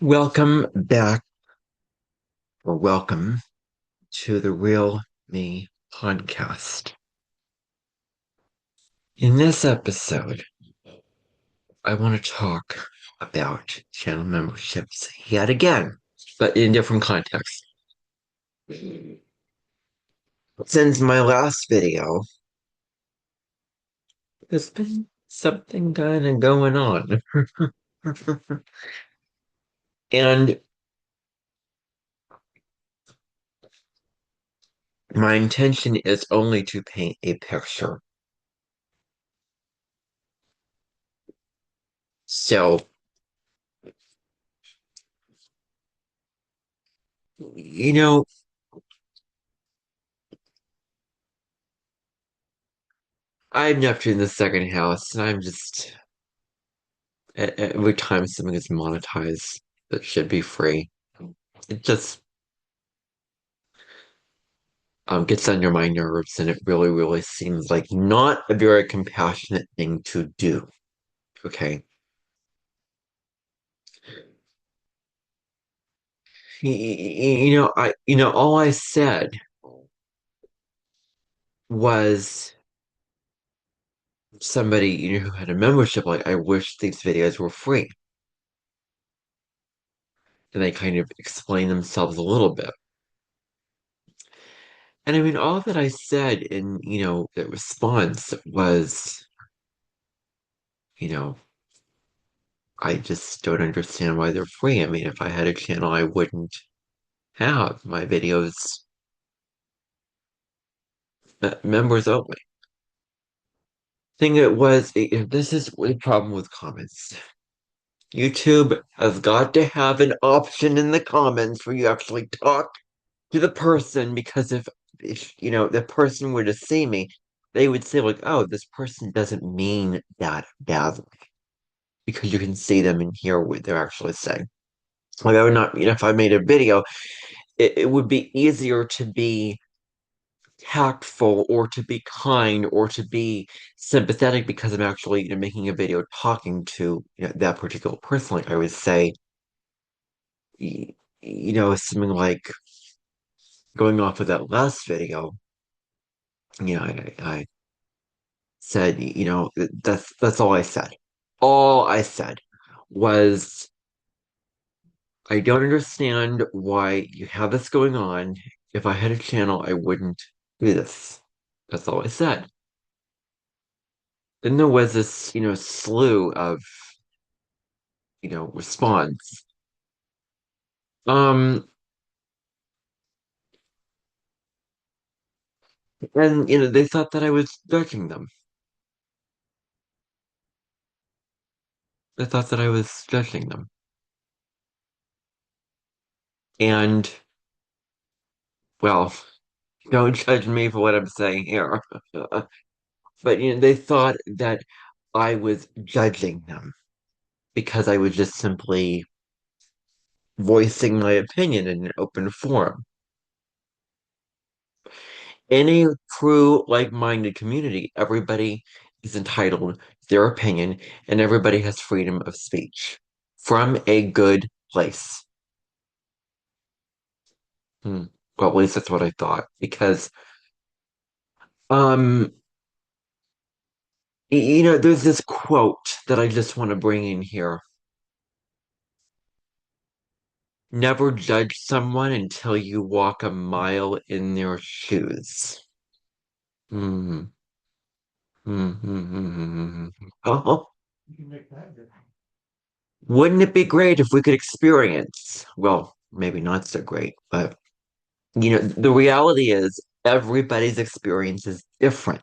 Welcome back, or welcome to the Real Me podcast. In this episode, I want to talk about channel memberships yet again, but in different contexts. Since my last video, there's been something kind of going on. And my intention is only to paint a picture. So, you know, I'm Neptune in the second house, and I'm just every time something is monetized that should be free, it just gets under my nerves, and it really, really seems like not a very compassionate thing to do. Okay, all I said was somebody who had a membership, like, I wish these videos were free, and they kind of explain themselves a little bit. And I mean, all that I said in the response was, you know I just don't understand why they're free. I mean, if I had a channel, I wouldn't have my videos members only. Thing it was, this is the problem with comments. YouTube has got to have an option in the comments where you actually talk to the person, because if the person were to see me, they would say like, "Oh, this person doesn't mean that badly," because you can see them and hear what they're actually saying. Like, I would not, if I made a video, it would be easier to be tactful or to be kind or to be sympathetic, because I'm actually making a video talking to that particular person. Like, I would say, something like, going off of that last video, I said, that's all I said. All I said was, I don't understand why you have this going on. If I had a channel, I wouldn't do this. That's all I said. Then there was this, slew of, response. Um, and they thought that I was judging them. They thought that I was judging them. And, well, don't judge me for what I'm saying here. But they thought that I was judging them because I was just simply voicing my opinion in an open forum. In a true like-minded community, everybody is entitled to their opinion, and everybody has freedom of speech from a good place. Hmm. Well, at least that's what I thought. Because, um, there's this quote that I just want to bring in here. Never judge someone until you walk a mile in their shoes. Hmm. Hmm. Hmm. Hmm. Oh, wouldn't it be great if we could experience? Well, maybe not so great, but the reality is everybody's experience is different.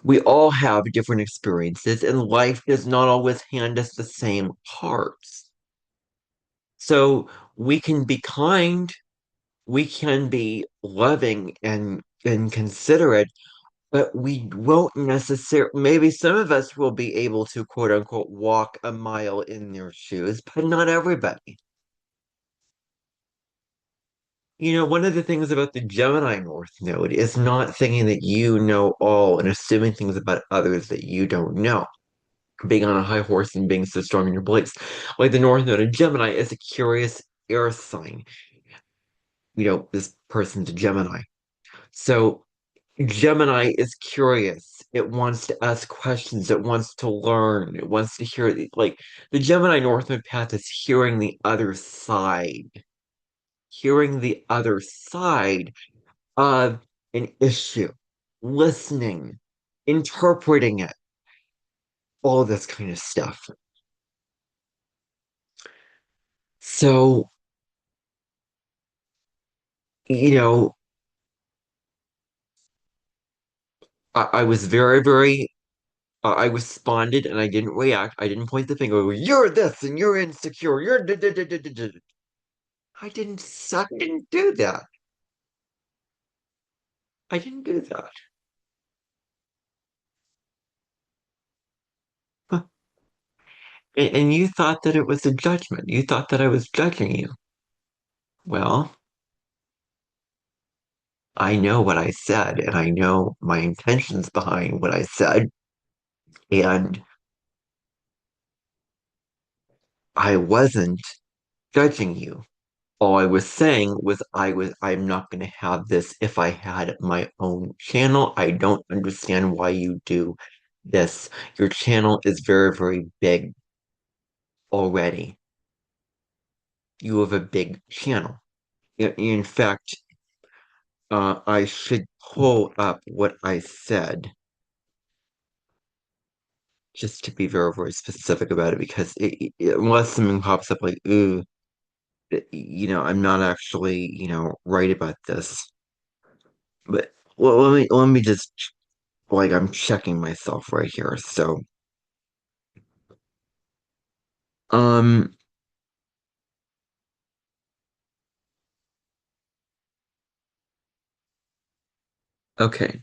We all have different experiences, and life does not always hand us the same cards. So we can be kind, we can be loving and considerate, but we won't necessarily, maybe some of us will be able to quote unquote walk a mile in their shoes, but not everybody. One of the things about the Gemini North Node is not thinking that you know all and assuming things about others that you don't know. being on a high horse and being so strong in your beliefs. Like the North Node of Gemini is a curious air sign. This person's a Gemini. So Gemini is curious. It wants to ask questions. It wants to learn. It wants to hear, like, the Gemini North Node path is hearing the other side of an issue, listening, interpreting it, all this kind of stuff. So, you know, I was very, very, I responded and I didn't react. I didn't point the finger. You're this and you're insecure. You're. Da, da, da, da, da, da." I didn't do that. I didn't do that. Huh. And you thought that it was a judgment. You thought that I was judging you. Well, I know what I said and I know my intentions behind what I said. And I wasn't judging you. All I was saying was I'm not going to have this if I had my own channel. I don't understand why you do this. Your channel is very, very big already. You have a big channel. In fact, I should pull up what I said just to be very, very specific about it because unless something pops up like, ooh, I'm not actually, right about this. But well, let me just like I'm checking myself right here. So, um, okay.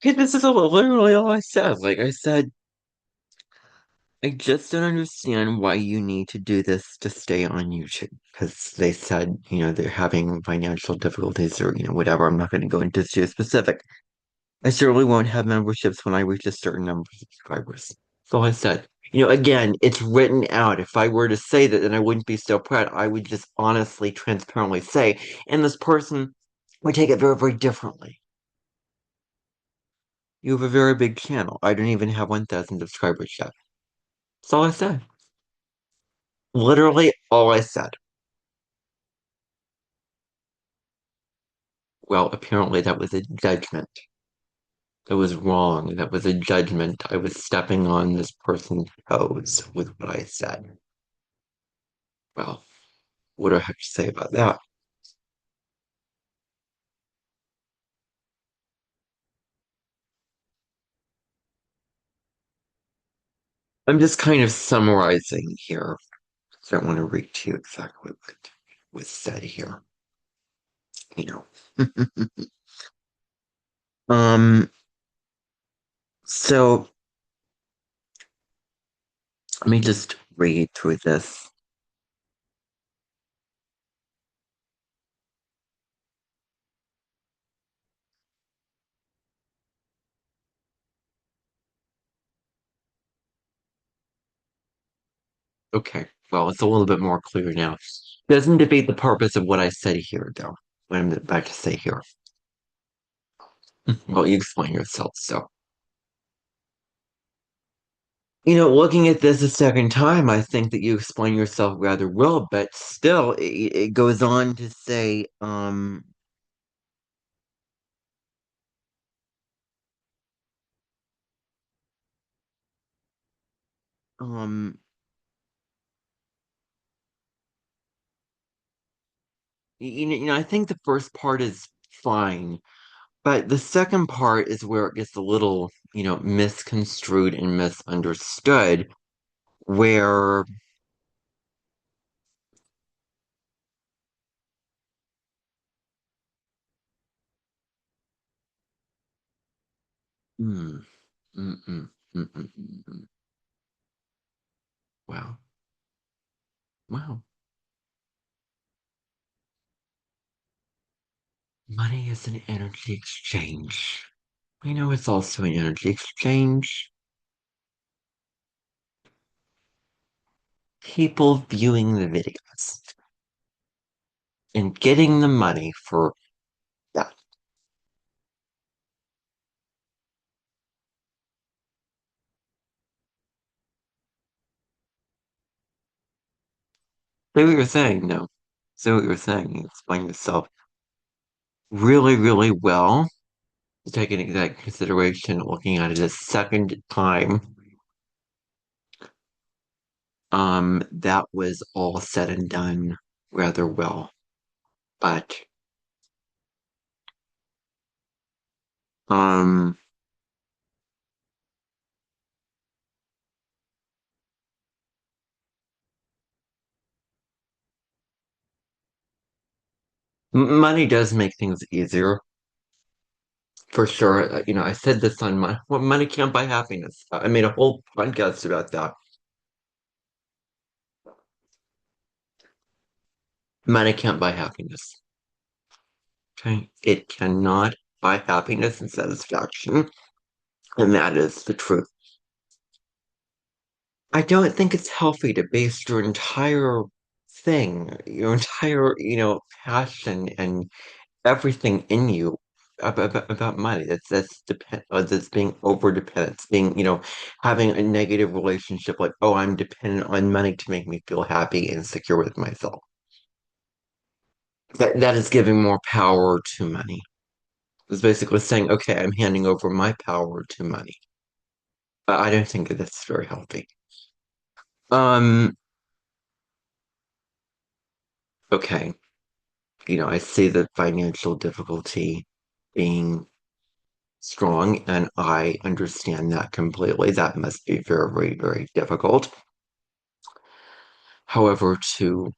Okay, this is literally all I said. Like I said, I just don't understand why you need to do this to stay on YouTube. Because they said, they're having financial difficulties or, whatever. I'm not going to go into too specific. I certainly won't have memberships when I reach a certain number of subscribers. That's all I said. Again, it's written out. If I were to say that, then I wouldn't be so proud. I would just honestly, transparently say, and this person would take it very, very differently. You have a very big channel. I don't even have 1,000 subscribers yet. That's all I said. Literally all I said. Well, apparently that was a judgment. That was wrong. That was a judgment. I was stepping on this person's toes with what I said. Well, what do I have to say about that? I'm just kind of summarizing here. So I don't want to read to you exactly what was said here. You know. um, so let me just read through this. Okay. Well, it's a little bit more clear now. Doesn't defeat the purpose of what I said here, though. What I'm about to say here. Well, you explain yourself, so. Looking at this a second time, I think that you explain yourself rather well, but still, it goes on to say, um, I think the first part is fine, but the second part is where it gets a little, misconstrued and misunderstood, where, mm, mm, mm, mm, mm, mm, mm. Wow. Wow. Money is an energy exchange. I know it's also an energy exchange. People viewing the videos and getting the money for that. Say what you're saying, no. Say what you're saying. You explain yourself really, really well. Taking that consideration, looking at it a second time, that was all said and done rather well. But um, money does make things easier for sure. I said this on my well, money can't buy happiness. I made a whole podcast about that. Money can't buy happiness. Okay, it cannot buy happiness and satisfaction, and that is the truth. I don't think it's healthy to base your entire thing, your entire, passion and everything in you about money. That's being over dependent. It's being, having a negative relationship like, oh, I'm dependent on money to make me feel happy and secure with myself. That is giving more power to money. It's basically saying, okay, I'm handing over my power to money. I don't think that that's very healthy. Um, okay. I see the financial difficulty being strong, and I understand that completely. That must be very, very, very difficult. However, to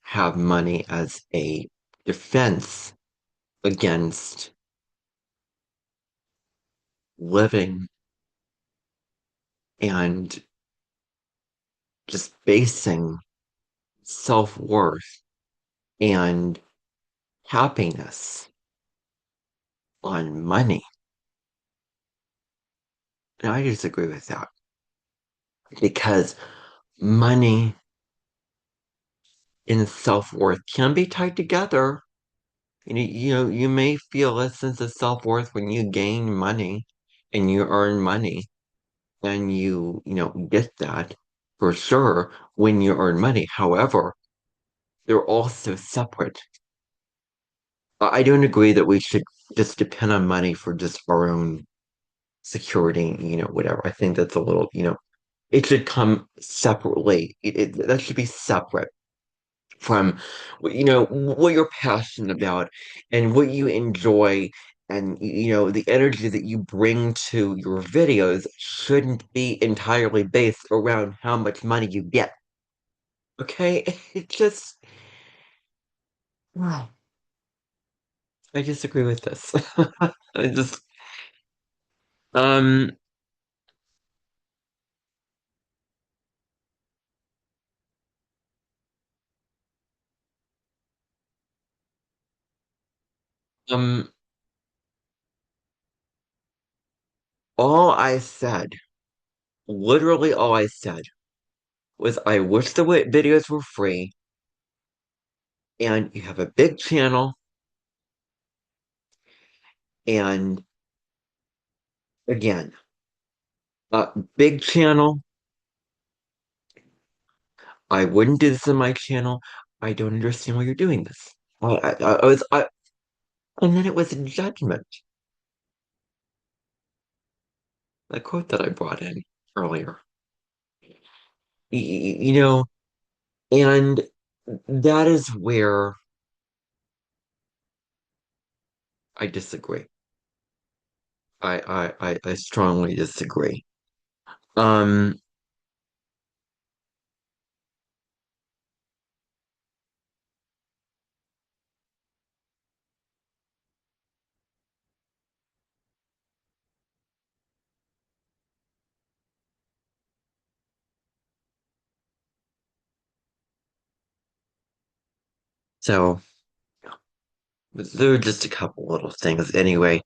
have money as a defense against living and just basing self-worth and happiness on money, and I disagree with that because money and self-worth can be tied together. You may feel a sense of self-worth when you gain money and you earn money and you get that for sure when you earn money. However, they're also separate. I don't agree that we should just depend on money for just our own security, whatever. I think that's a little, it should come separately. That should be separate from what you're passionate about and what you enjoy, and the energy that you bring to your videos shouldn't be entirely based around how much money you get. Okay? It just wow, I disagree with this. I just um um all I said, literally all I said was I wish the videos were free and you have a big channel and again, big channel. I wouldn't do this on my channel. I don't understand why you're doing this. And then it was a judgment. The quote that I brought in earlier. You know, and that is where I disagree. I strongly disagree. Um, So there are just a couple little things. Anyway,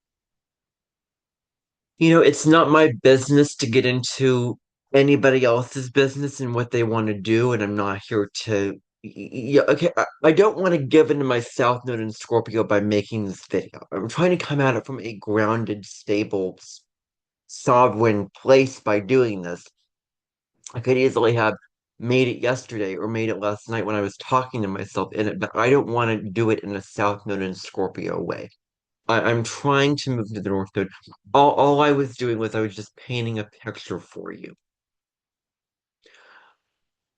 it's not my business to get into anybody else's business and what they want to do, and I'm not here to. Yeah, okay. I don't want to give into my South Node and Scorpio by making this video. I'm trying to come at it from a grounded, stable, sovereign place by doing this. I could easily have made it yesterday or made it last night when I was talking to myself in it, but I don't want to do it in a South Node and Scorpio way. I'm trying to move to the North Node. All I was doing was I was just painting a picture for you.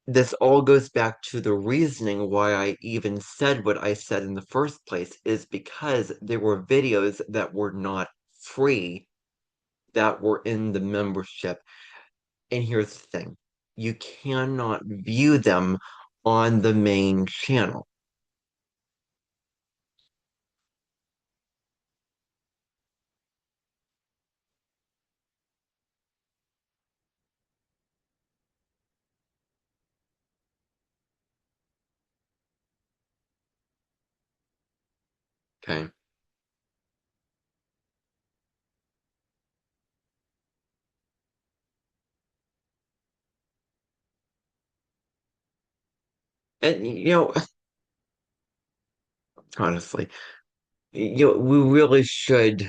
This all goes back to the reasoning why I even said what I said in the first place, is because there were videos that were not free that were in the membership. And here's the thing, you cannot view them on the main channel. Okay. And honestly, we really should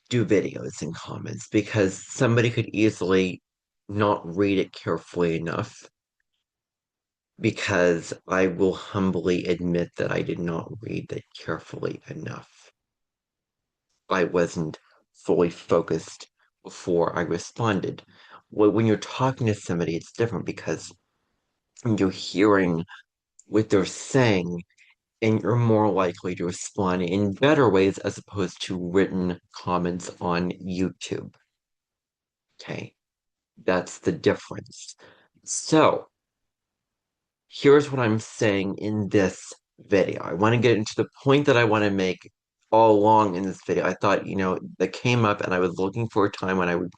do videos and comments because somebody could easily not read it carefully enough, because I will humbly admit that I did not read it carefully enough. I wasn't fully focused before I responded. When you're talking to somebody, it's different because you're hearing what they're saying and you're more likely to respond in better ways as opposed to written comments on YouTube. Okay, that's the difference. So, here's what I'm saying in this video. I want to get into the point that I want to make all along in this video. I thought, that came up and I was looking for a time when I would,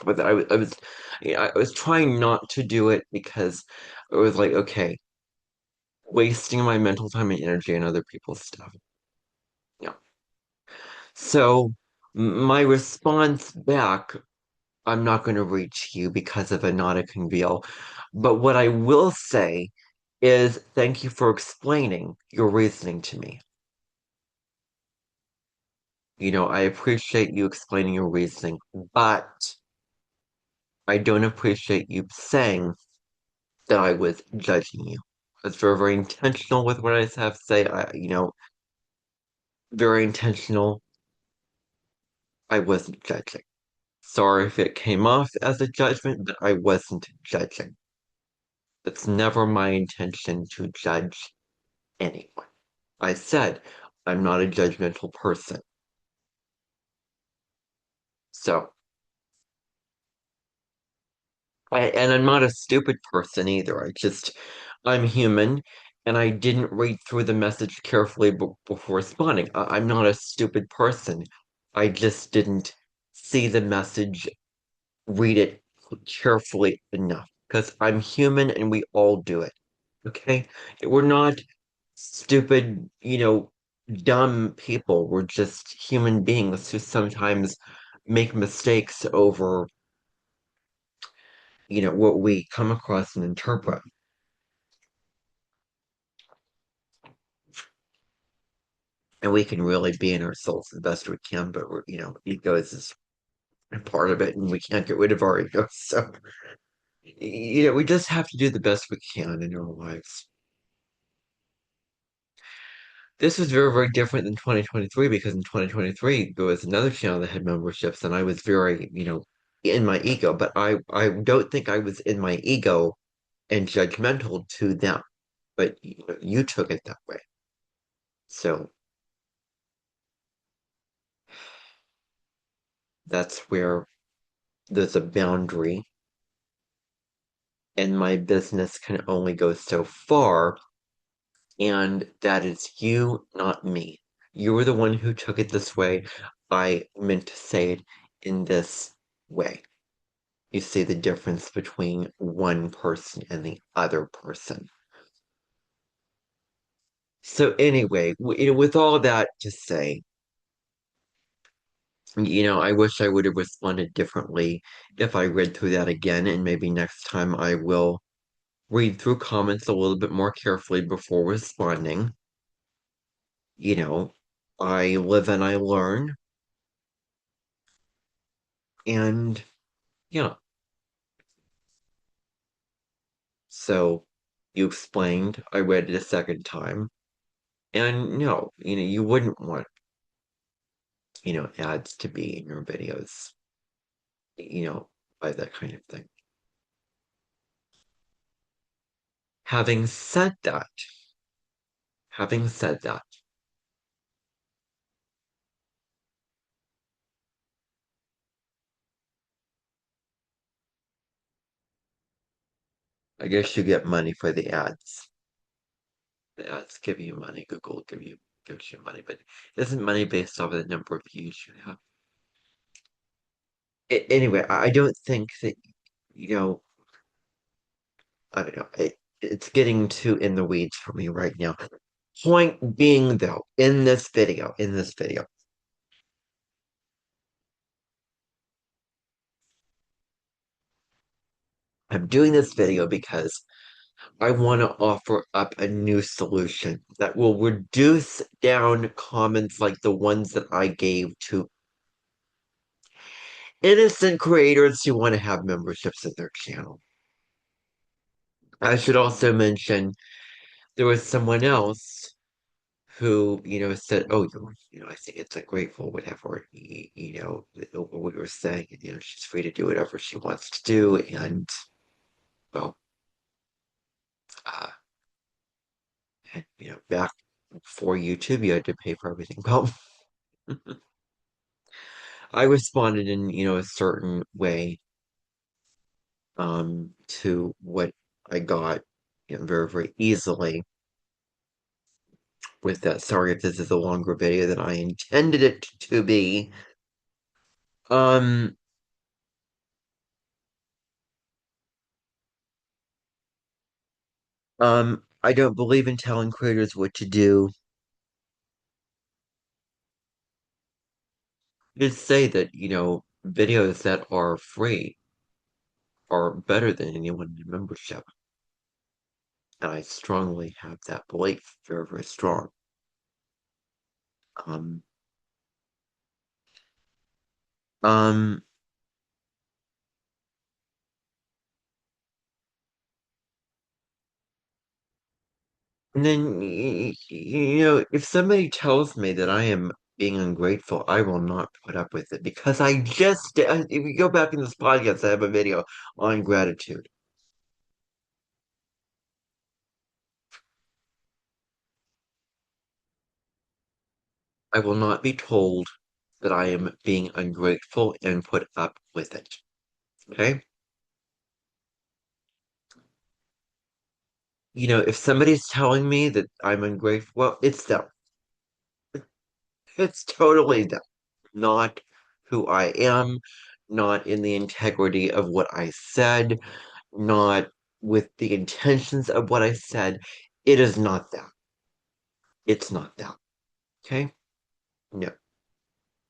but I was trying not to do it because it was like, okay, wasting my mental time and energy on other people's stuff. Yeah. So my response back, I'm not going to reach you because of a not a congeal. But what I will say is thank you for explaining your reasoning to me. I appreciate you explaining your reasoning, but I don't appreciate you saying that I was judging you. I was very, very intentional with what I have to say. Very intentional. I wasn't judging. Sorry if it came off as a judgment, but I wasn't judging. It's never my intention to judge anyone. I said I'm not a judgmental person. So, and I'm not a stupid person either. I'm human and I didn't read through the message carefully before responding. I'm not a stupid person. I just didn't see the message, read it carefully enough because I'm human and we all do it. Okay? We're not stupid, dumb people. We're just human beings who sometimes make mistakes over, what we come across and interpret. And we can really be in ourselves the best we can, but ego is a part of it and we can't get rid of our ego. So, we just have to do the best we can in our lives. This was very, very different than 2023 because in 2023 there was another channel that had memberships and I was very, in my ego, but I don't think I was in my ego and judgmental to them, but you took it that way. So that's where there's a boundary and my business can only go so far, and that is you, not me. You were the one who took it this way. I meant to say it in this way. You see the difference between one person and the other person. So anyway, with all that to say, I wish I would have responded differently if I read through that again, and maybe next time I will read through comments a little bit more carefully before responding. You know, I live and I learn, and yeah, so you explained, I read it a second time, and no, you wouldn't want, ads to be in your videos, you know, by that kind of thing. Having said that, having said that, I guess you get money for the ads. The ads give you money. Google gives you money, but isn't money based off of the number of views you have? Anyway, I don't think that you know. I don't know. It's getting too in the weeds for me right now. Point being, though, in this video, I'm doing this video because I want to offer up a new solution that will reduce down comments like the ones that I gave to innocent creators who want to have memberships in their channel. I should also mention there was someone else who, said, "Oh, I think it's ungrateful, whatever." What we were saying, she's free to do whatever she wants to do, and well, uh, and, back before YouTube, you had to pay for everything. Well, I responded in, a certain way, to what I got, very, very easily with that. Sorry if this is a longer video than I intended it to be. Um, I don't believe in telling creators what to do. Just say that, videos that are free are better than anyone in membership. And I strongly have that belief, very, very strong. Um, um, and then, if somebody tells me that I am being ungrateful, I will not put up with it because if you go back in this podcast, I have a video on gratitude. I will not be told that I am being ungrateful and put up with it. Okay? If somebody's telling me that I'm ungrateful, well, it's them. It's totally them. Not who I am, not in the integrity of what I said, not with the intentions of what I said. It is not them. It's not them. Okay? No.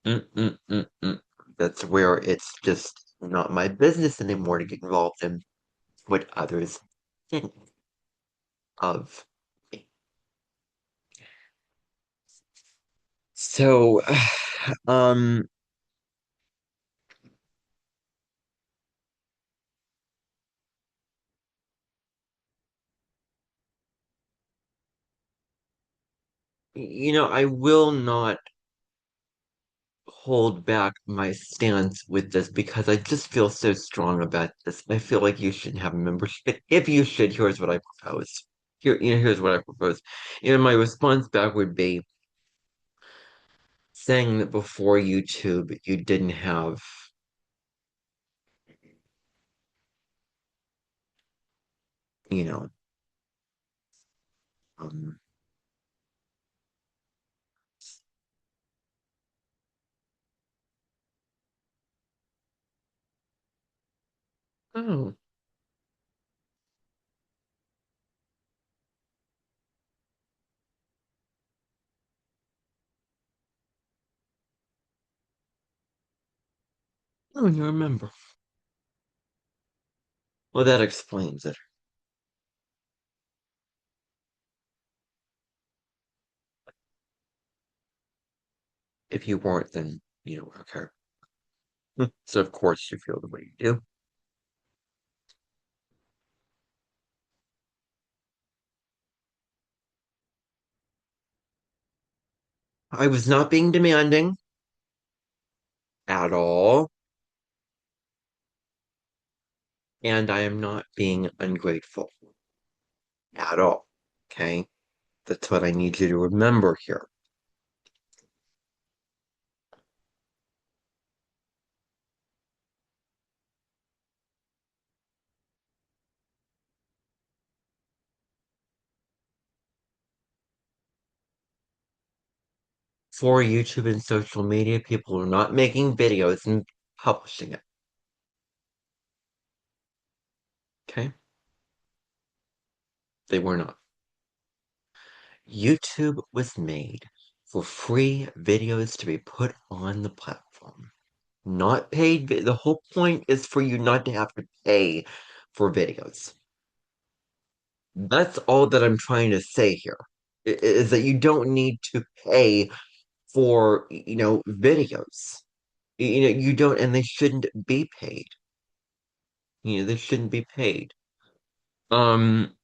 Mm-mm-mm-mm. That's where it's just not my business anymore to get involved in what others think of me. So, um, I will not hold back my stance with this because I just feel so strong about this. I feel like you should have a membership. If you should, here's what I propose. Here's what I propose. My response back would be saying that before YouTube, you didn't have, you know, um, oh, Oh, you remember. Well, that explains it. If you weren't, then you don't care. So of course you feel the way you do. I was not being demanding at all, and I am not being ungrateful at all. Okay? That's what I need you to remember here. For YouTube and social media, people are not making videos and publishing it. Okay? They were not. YouTube was made for free videos to be put on the platform, not paid. The whole point is for you not to have to pay for videos. That's all that I'm trying to say here, is that you don't need to pay for, videos. You don't, and they shouldn't be paid. They shouldn't be paid. Um,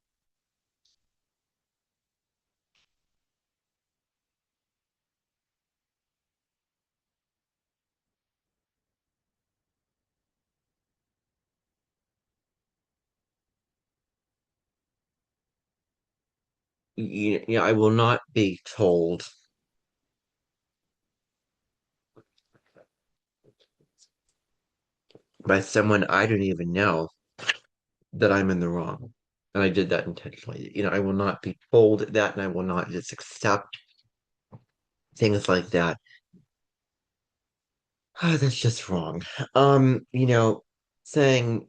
I will not be told by someone I don't even know that I'm in the wrong. And I did that intentionally. I will not be told that, and I will not just accept things like that. That's just wrong. Saying,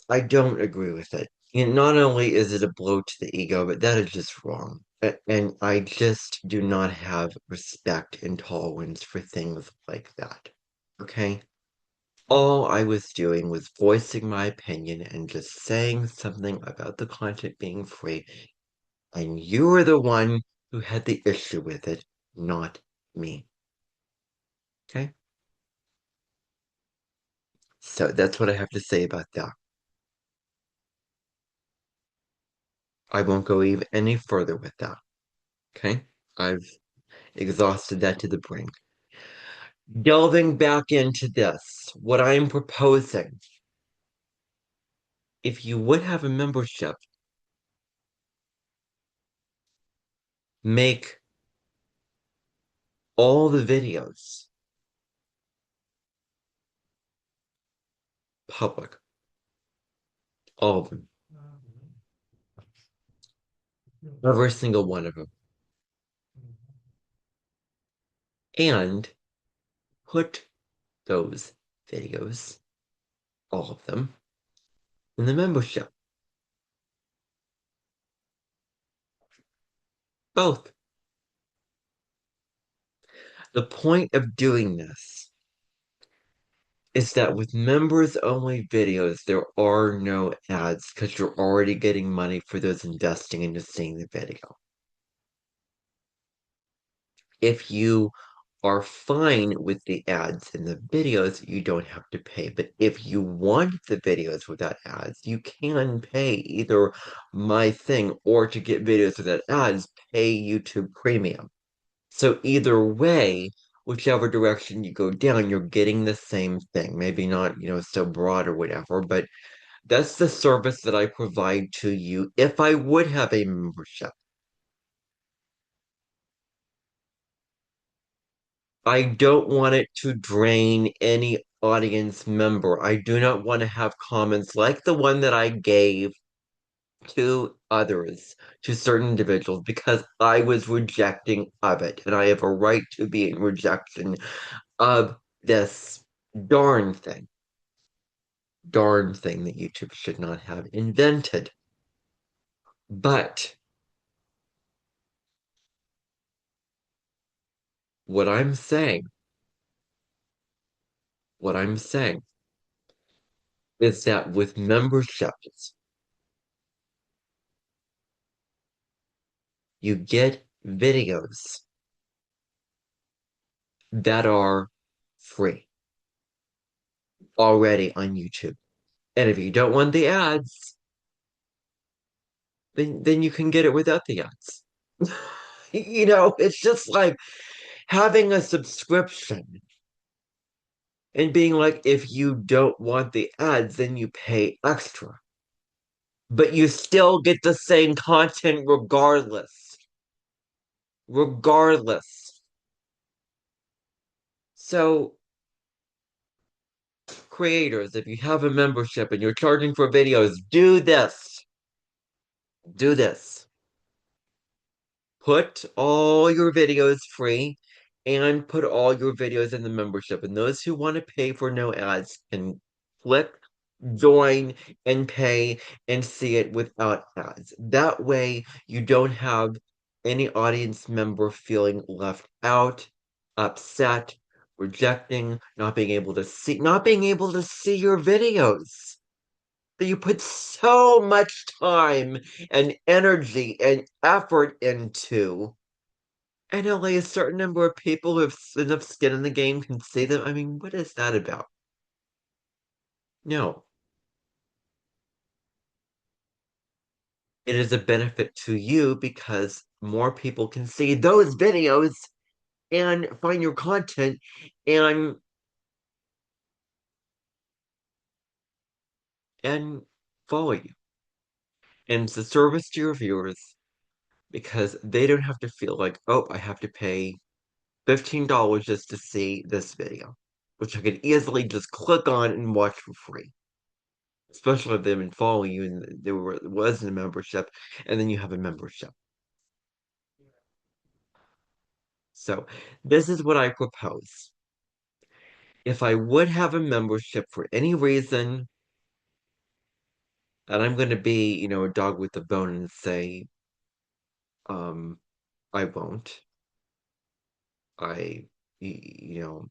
I don't agree with it. Not only is it a blow to the ego, but that is just wrong. And I just do not have respect and tolerance for things like that. Okay? All I was doing was voicing my opinion and just saying something about the content being free. And you were the one who had the issue with it, not me. Okay? So that's what I have to say about that. I won't go even any further with that. Okay? I've exhausted that to the brink. Delving back into this, what I'm proposing, if you would have a membership, make all the videos public. All of them. Every single one of them. And put those videos, all of them, in the membership. Both. The point of doing this is that with members only videos, there are no ads because you're already getting money for those investing into seeing the video. If you are fine with the ads in the videos, you don't have to pay. But if you want the videos without ads, you can pay either my thing or to get videos without ads, pay YouTube Premium. So either way, whichever direction you go down, you're getting the same thing. Maybe not, so broad or whatever, but that's the service that I provide to you if I would have a membership. I don't want it to drain any audience member. I do not want to have comments like the one that I gave to others, to certain individuals, because I was rejecting of it, and I have a right to be in rejection of this darn thing, darn thing that YouTube should not have invented. But what I'm saying What I'm saying is that with memberships, you get videos that are free already on YouTube. And if you don't want the ads, then you can get it without the ads. It's just like having a subscription and being like, if you don't want the ads, then you pay extra. But you still get the same content regardless. Regardless. So, creators, if you have a membership and you're charging for videos, do this. Do this. Put all your videos free and put all your videos in the membership. And those who want to pay for no ads can click join and pay and see it without ads. That way, you don't have any audience member feeling left out, upset, rejecting, not being able to see your videos that you put so much time and energy and effort into. And only a certain number of people who have enough skin in the game can see them. I mean, what is that about? No, it is a benefit to you because more people can see those videos and find your content and and follow you. And it's a service to your viewers because they don't have to feel like, oh, I have to pay $15 just to see this video, which I could easily just click on and watch for free. Especially if they've been following you and was in a membership, and then you have a membership. So this is what I propose. If I would have a membership for any reason, and I'm going to be, a dog with a bone and say, um, I won't. I, you know,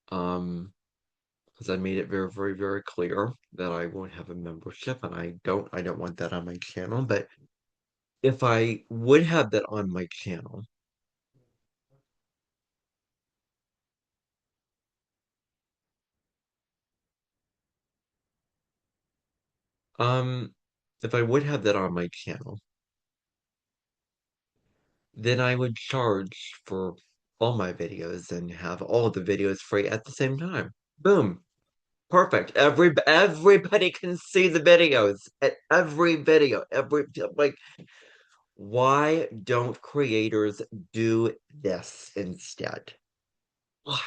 because I made it very, very, very clear that I won't have a membership, and I don't want that on my channel. But if I would have that on my channel, um, if I would have that on my channel, then I would charge for all my videos and have all the videos free at the same time. Boom. Perfect. Everybody can see the videos. At every video. Like, why don't creators do this instead? Why?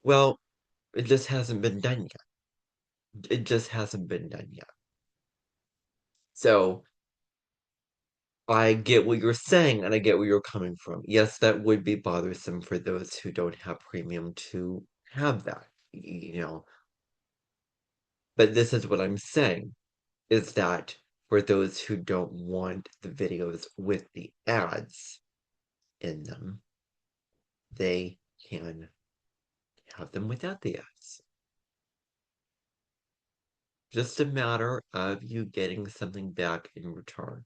Well, it just hasn't been done yet. It just hasn't been done yet. So I get what you're saying and I get where you're coming from. Yes, that would be bothersome for those who don't have premium to have that, But this is what I'm saying is that for those who don't want the videos with the ads in them, they can have them without the ads. Just a matter of you getting something back in return.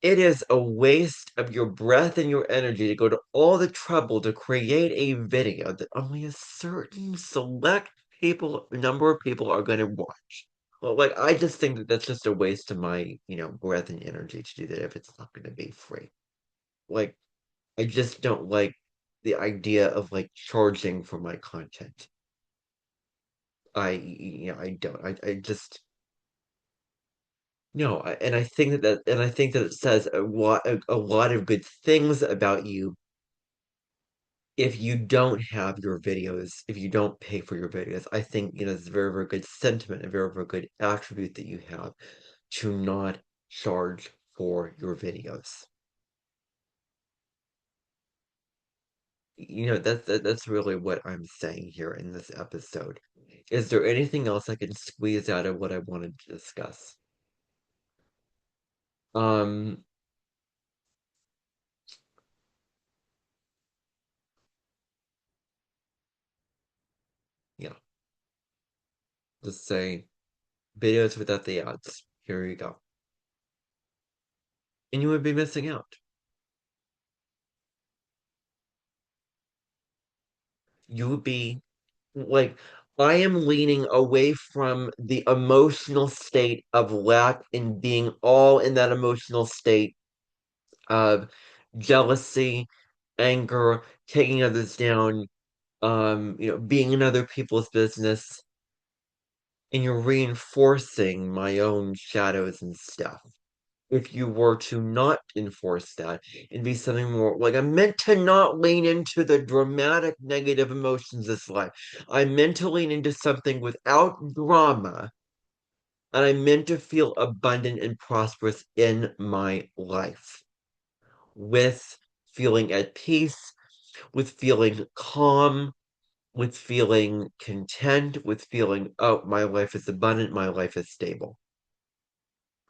It is a waste of your breath and your energy to go to all the trouble to create a video that only a certain select number of people are going to watch. Well, like, I just think that that's just a waste of my, breath and energy to do that if it's not going to be free. Like, I just don't like the idea of like charging for my content. I don't. I just no. And I think that it says a lot of good things about you if you don't have your videos, if you don't pay for your videos. I think, it's a very, very good sentiment, a very, very good attribute that you have to not charge for your videos. That's really what I'm saying here in this episode. Is there anything else I can squeeze out of what I wanted to discuss? Um, Just say videos without the ads. Here you go. And you would be missing out. You would be like, I am leaning away from the emotional state of lack and being all in that emotional state of jealousy, anger, taking others down, being in other people's business, and you're reinforcing my own shadows and stuff. If you were to not enforce that and be something more like, I'm meant to not lean into the dramatic negative emotions this life. I'm meant to lean into something without drama, and I'm meant to feel abundant and prosperous in my life with feeling at peace, with feeling calm, with feeling content, with feeling, oh, my life is abundant, my life is stable.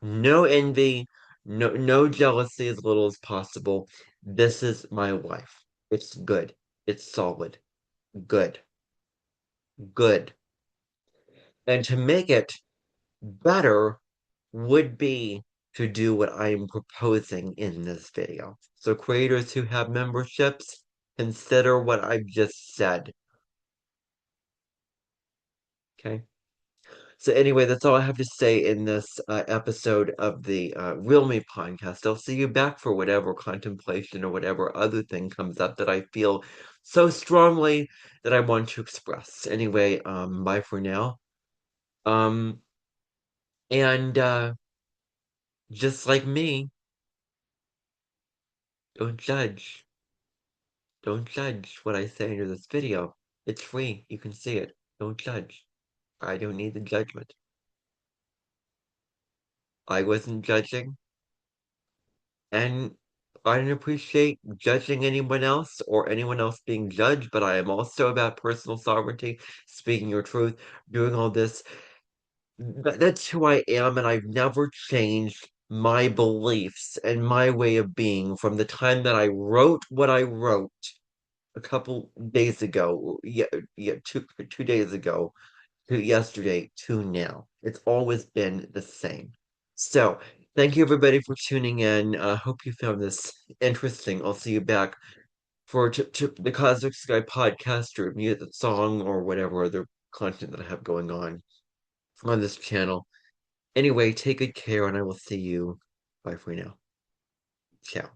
No envy, no jealousy, as little as possible. This is my life. It's good. It's solid. Good. Good. And to make it better would be to do what I am proposing in this video. So creators who have memberships, consider what I've just said. Okay. So anyway, that's all I have to say in this episode of the Real Me podcast. I'll see you back for whatever contemplation or whatever other thing comes up that I feel so strongly that I want to express. Anyway, bye for now. Um, and just like me, don't judge. Don't judge what I say under this video. It's free. You can see it. Don't judge. I don't need the judgment. I wasn't judging. And I don't appreciate judging anyone else or anyone else being judged, but I am also about personal sovereignty, speaking your truth, doing all this. That's who I am, and I've never changed my beliefs and my way of being from the time that I wrote what I wrote a couple days ago, yeah, 2 days ago, to yesterday to now. It's always been the same. So, thank you everybody for tuning in. Hope you found this interesting. I'll see you back for the Cosmic Sky podcast or music song or whatever other content that I have going on this channel. Anyway, take good care and I will see you. Bye for now. Ciao.